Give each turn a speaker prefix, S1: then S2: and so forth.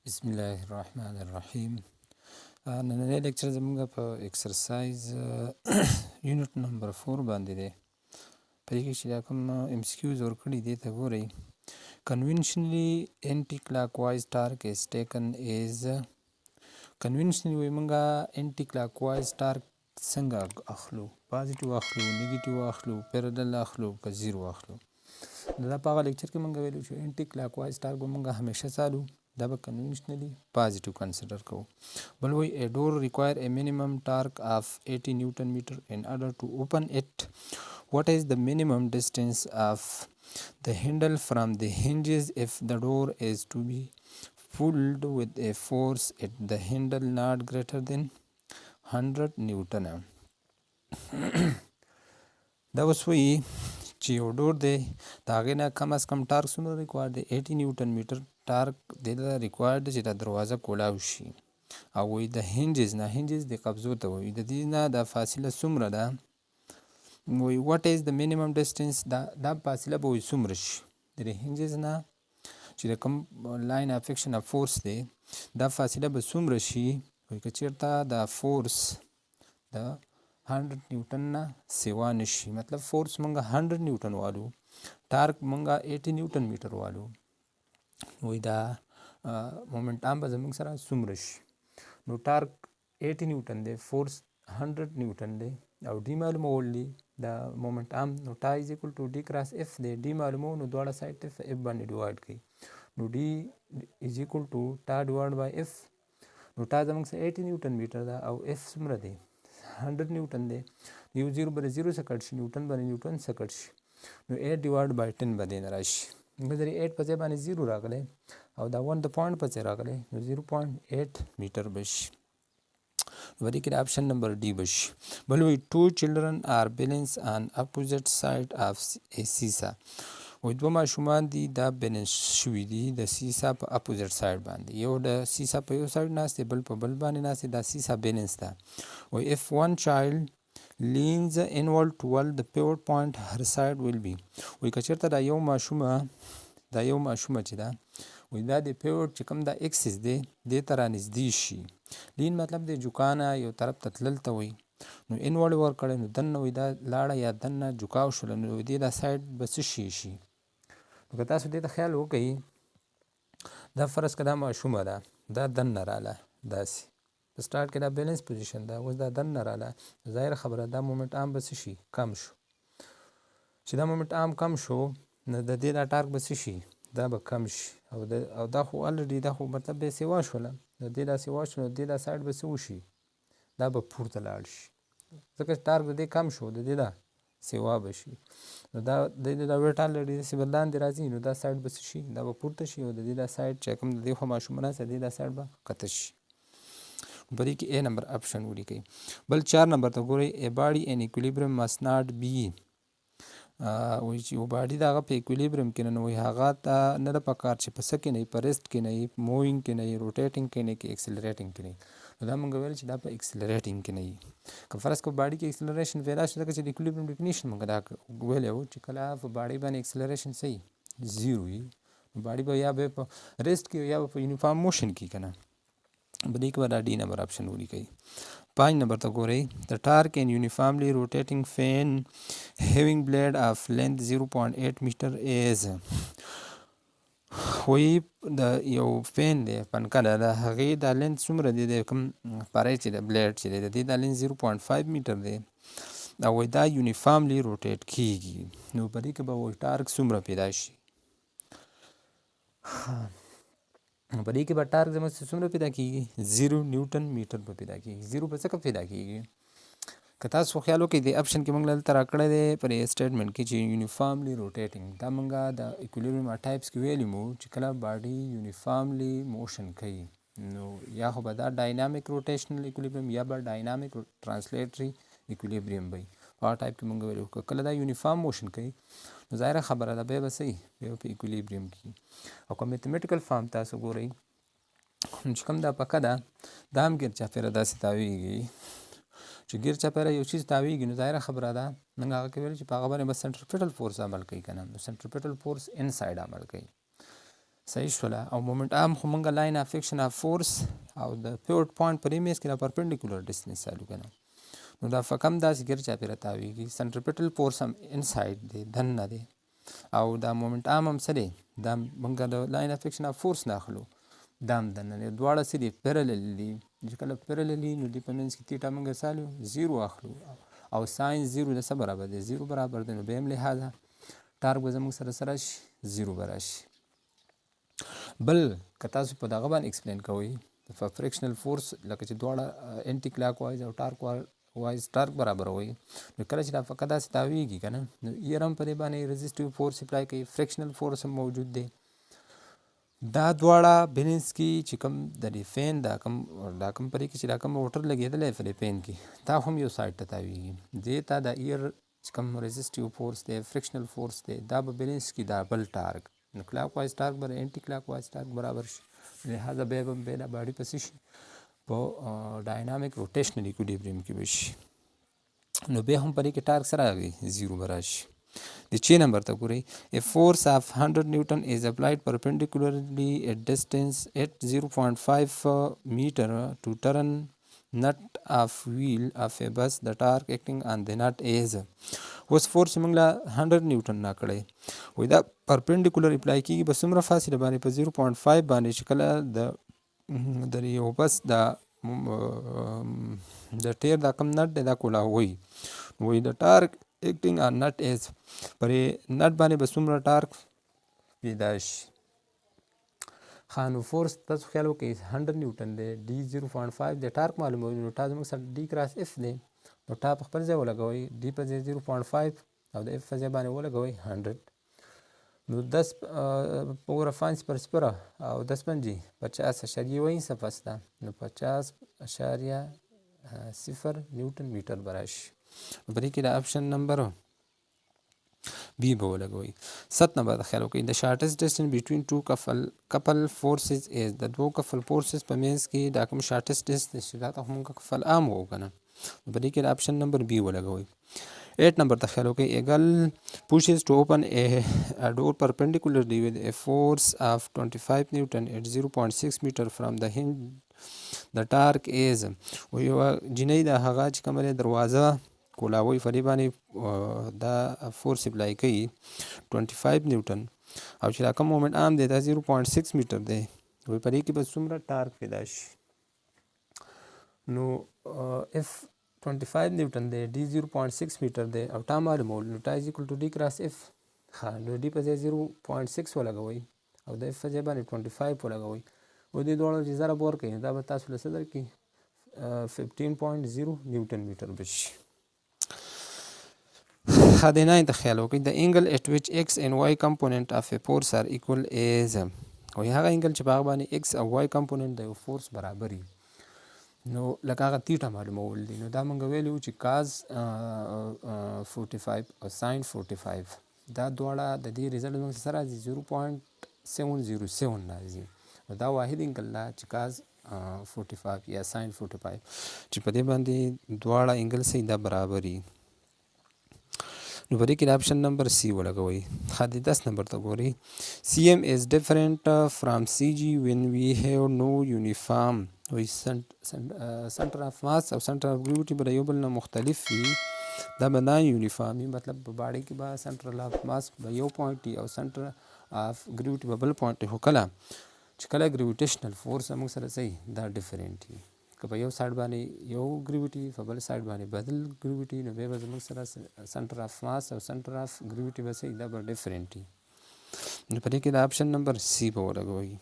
S1: بسم الله الرحمن الرحیم. نننی لیکچر زموږ په ایکسرسایز یونټ نمبر 4 باندې دی. په دې کې چې دا کوم MCQs ورکړي دي ته ګورئ. Conventionally anti clockwise torque is taken as conventionally وایي موږ anti clockwise torque څنګه اخلو؟ پازیټیو اخلو، نیګیټیو اخلو، پیرالل اخلو که زیرو اخلو. دا په هغه لیکچر کې موږ ویلو چې انټي کلاکوایز ټارک به موږ همیشه څارو، دا به کنوینشنلی پازیټیو کنسیډر کوو. بل وایي a door require a minimum torque of 80 Newton meter in order to open it. What is the minimum distance of the handle from the hinges if the door is to be pulled with a force at the handle not greater than 100 Newton. دا اوس وایي چې یو ډور دی د هغې نه کم از کم ټارک څومره ریکوایر دی؟ 80 نیوټن میټر ټارک دې ته ریکوایر دی چې دا دروازه کولاو شي. او وایي د هینجز نه، هینجز د قبضو ته وایي، د دې نه دا فاصله څومره ده؟ وایي واټ از د مینیمم ډسټنس، دا فاصله به وایي څومره شي د هینجز نه چې د کوم لاین اف اکشن اف فورس دی دا فاصله به څومره شي؟ وایي که چېرته دا فورس د 100 نیوټن نه سوا نشي، مطلب فورس مونږ 100 نیوټن والو، ټارک مونږ 80 نیوټن میټر والو، وایي دا مومنټ آم به زموږ سره څومره شي؟ نو ټارک 80 نیوټن دی، فورس 100 نیوټن دی او ډي معلومول دي دا مومنټ آم. نو ټا از ایکول ټو ډي کراس اف دی، ډي معلومو نو دواړه سایډ ته اف باندې ډیوایډ کړئ. نو ډي از ایکول ټو ټا ډیوایډ بای اف. نو ټا زموږ سره 80 نیوټن میټر ده او اف څومره دی؟ 100 نیوټن دی. یو زیرو به زیرو څخه کټ شي، نیوټن به نیوټن څخه کټ شي، نو 8 ډیوایډ بای 10 به دې نه راشي. نو ځرې 8 په ځای باندې زیرو راغلی او دا 1 د پوینټ په ځای راغلی، نو 0.8 میټر به شي. نو په دې کې د آپشن نمبر ډي به شي. بل وایي 2 children are balanced on opposite side of a seesaw. وایي دوه ماشومان دي دا بیلنس شوي دي د سیسا په اپوزیټ سایډ باندې، یو د سیسا په یو سایډ ناست دی بل په بل باندې ناست دی، دا سیسا بیلنس ده. وایي if one child leans inward toward the pivot point her side will be. وایي که چېرته دا یو ماشومه چې ده وایي دا د پیوټ چې کوم دا اکسس دی دې ته رانږدې شي. لین مطلب د جوکانه یو طرف ته تلل ته وایي. نو انوړ ورکړی نو دننه وایي دا لاړه یا دننه جوکاو شوله، نو دې دا سایډ به څه شي؟ نو که تاسو دې ته خیال وکړئ، دا فرض که دا ماشومه ده، دا دننه راله داسې په سټارټ کې دا بیلنس پوزیشن ده، اوس دا دننه راله، ظاهره خبره دا مومنټ آم به څه شي؟ کم شو. چې دا مومنټ آم کم شو نو د دې دا ټارک به څه شي؟ دا به کم شي. او دا خو الریډي دا خو مطلب بیا سیوا شوله، د دې دا سیوا شو نو د دې دا سایډ به څه وشي؟ دا به پورته لاړ شي، ځکه چې ټارک د دې کم شو د دې دا سیوا به شي. نو دا د دې دا ویټ الریډي داسې به لاندې راځي، نو دا سایډ به څه شي؟ دا به پورته شي او د دې دا سایډ چې کوم د دې خوا ماشومه ناسته د دې دا سایډ به ښکته شي. په دې کې A نمبر آپشن ولیکئ. بل 4 نمبر ته ګورئ a body in equilibrium must not be. وایي چې یو باډي د هغه په ایکولیبریم کې نه وایي هغه ته نه ده پکار چې په څه کې نه وي، په ریسټ کې نه وي، مووینګ کې نه وي، روټیټینګ کې نه وي، ایکسلریټینګ کې نه وي. نو دا موږ ویل چې دا په ایکسلریټینګ کې نه وي. که فرض کړو باډي کې ایکسلریشن پیدا شو، ځکه چې د ایکولیبریم ډیفینیشن موږ دا ویلی وو چې کله په باډي باندې ایکسلریشن څه وي؟ زیرو وي، نو باډي به یا به په ریسټ کې یا به په یونیفارم موشن کې که نه. په دې کې به دا ډي نمبر آپشن ولیکئ. 5 نمبر ته ګورئ the torque in uniformly rotating fan having blade of length 0.8 meter is. وایي د یو فین دی پنکه ده، د هغې دا لینت څومره دی د کوم پری چې د بلیډ چې دی د دې دا لینت 0.5 میټر دی او وایي دا یونیفارملی روټیټ کیږي. نو په دې کې به وایي ټارک څومره پیدا شي؟ په دې کې به ټارک زموږ څومره پیدا کېږي؟ 0 نیوټن میټر به پیدا کېږي. 0 په څه پیدا کېږي؟ که تاسو خیال وکړئ د اپشن کې موږ دلته راکړی دی په دې سټیټمنټ کې چې یونیفارملی روټیټینګ، دا موږ د ایکولیبریم ټایپس کې ویلي مو چې کله باډي یونیفارملی موشن کوي نو یا خو به دا ډاینامیک روټیشنل ایکولیبریم یا به ډاینامیک ټرانسلیټري ایکولیبریم وي. په هغه ټایپ کې موږ ویلو که کله دا یونیفارم موشن کوي نو ظاهره خبره ده بیا به څه وي؟ بیا به په ایکولیبریم کې. او که میتھمیټیکل فارم تاسو ګورئ چې کوم دا پکه ده دا هم ګیر چاپېره داسې تاویږي، چې ګیر چاپېره یو چیز تاویږي نو ظاهره خبره ده موږ هغه کې ویل چې په هغه باندې به سنټریپیټل فورس عمل کوي که نه، نو سنټریپیټل فورس ان سایډ عمل کوي. صحیح شوله. او مومنټ ام خو مونږه لاین اف اکشن اف فورس او د پیوټ پوینټ پر ایمیج کې دا پرپنډیکولر ډسټنس چالو کنه. نو دا فکم داسې ګر چاپیره تاویږي. سنټریپیټل فورس هم انسایډ دی دننه دی او دا مومنټ ام هم څه دی دا مونږه د لاین اف اکشن اف فورس نه اخلو دا هم دننه دی. دواړه څه دي پیرلل دي. چې کله پیرلل دي نو دې په منځ کې تیټا مونږه سالو زیرو اخلو او ساین زیرو د څه برابر دی زیرو برابر دی. نو بیا هم لحاظه ټارک به زموږ سره سره شي زیرو به راشي. بل که تاسو په دغه باندې ایکسپلین کوئ په فریکشنل فورس لکه چې دواړه انټي کلاک وایز او ټارک وایز ټارک برابر وي نو کله چې دا فقط داسې تاویږي که نه نو ایر هم په دې باندې رزسټیو فورس اپلای کوي. فریکشنل فورس هم موجود دی. دا دواړه بینس کې چې کوم د دې فین دا کوم پرې کې چې دا کوم موټر لګېدلی په دې فین کې دا هم یو سایډ ته تاویږي. دې ته د ایر چې کوم رزسټیو فورس دی فریکشنل فورس دی دا به بینس کې دا بل ټارک نو کلاک وایز ټارک بر انټي کلاک وایز ټارک برابر شي. لہذا بیا به دا باډي پسې شي په ډاینامیک روټیشنل ایکویلیبریم کې به شي. نو بیا هم په دې کې ټارک سره راغی زیرو به راشي. د چې نمبر ته ګورئ A force of 100 Newton is applied perpendicularly at distance at 0.5 meter to turn nut of wheel of a bus. The torque acting on the nut is اوس فورس موږ له 100 نیوټن نه کړی وایي دا پرپنډیکولر اپلای کېږي په څومره فاصله باندې په 0.5 باندې چې کله د یو بس د ټیر دا کم نټ دی دا کولاوي وایي د ټارک ایکټینګ آن نټ ایز پرې نټ باندې به څومره ټارک پیدا شي. ښه نو فورس تاسو خیال وکړئ 100 نیوټن دی ډي 0.5 دی ټارک معلوموي نو ټا زموږ سره ډي کراس اف دی نو ټا په خپل ځای ولګوئ ډي په ځای 0.5 او د اف په ځای باندې ولګوئ 100 نو 10 پوره 5 پر سپره او 10 پنجی 50.1 صفحه ده نو 50.0 نیوټن میټر براشي. په دې کې د آپشن نمبر بی به ولګوئ. 7 نمبر د خیال وکړئ د شارټست ډسټنس بټوین ټو کپل فورسز از د دوو کپل فورسز په منځ کې دا کوم شارټست ډسټنس چې دا ته موږ کپل عام وو که نه په دې کې د آپشن نمبر بی ولګوئ. 8 نمبر ته خیال وکړئ a girl pushes to open a door perpendicularly with a force of 25 Newton at 0.6 meter from the hinge. The torque is یوه جینۍ ده هغه چې کومه دی دروازه کولاوي فدې باندې دا فورس اپلای کوي 25 نیوټن او چې دا کوم مومنټ عام دی دا 0.6 میټر دی وایي په دې کې به څومره ټارک پیدا شي. نو اف 25 نیوټن دی ډي 0.6 میټر دی او ټا معلومول نو ټا از ایکول ټو ډي کراس اف. ښه نو ډي په ځای 0.6 ولګوئ او د اف په ځای باندې 25 ولګوئ او دې دواړو چې ضرب ورکوي دا به تاسو له څه درکړي 15.0 نیوټن میټر به شي. ښه د 9 ته خیال وکړئ the angle at which x and y component of a force are equal is وایي هغه انګل چې په هغه باندې x او y کمپوننټ د یو فورس برابر وي نو لکه هغه تیټه معلومول دي نو دا موږ ویلي وو چې کاز 45 او ساین 45 دا دواړه د دې ریزلټ موږ سره راځي 0.707 راځي نو دا واحد انګل ده چې کاز 45 یا ساین 45 چې په دې باندې دواړه انګل صحیح دا برابر وي. نو په دې کې د آپشن نمبر سی ولګوئ. ښه د 10 نمبر ته ګورئ CM is different from CG when we have no uniform وایي سنټر آف ماس او سنټر آف ګریویټي به د یو بل نه مختلف وي دا به نه یونیفارم وي مطلب په باډي کې به سنټرل آف ماس به یو پوینټ وي او سنټر آف ګریویټي به بل پوینټ وي خو چې کله ګریویټیشنل فورس موږ سره صحیح دا ډفرنټ وي که په یو سایډ باندې یو ګریویټي په بل سایډ باندې بدل ګریویټي نو بیا به زموږ سره سنټر آف ماس او سنټر آف ګریویټي به صحیح دا به ډفرنټ وي. نو په دې کې د آپشن نمبر سی به ولګوئ.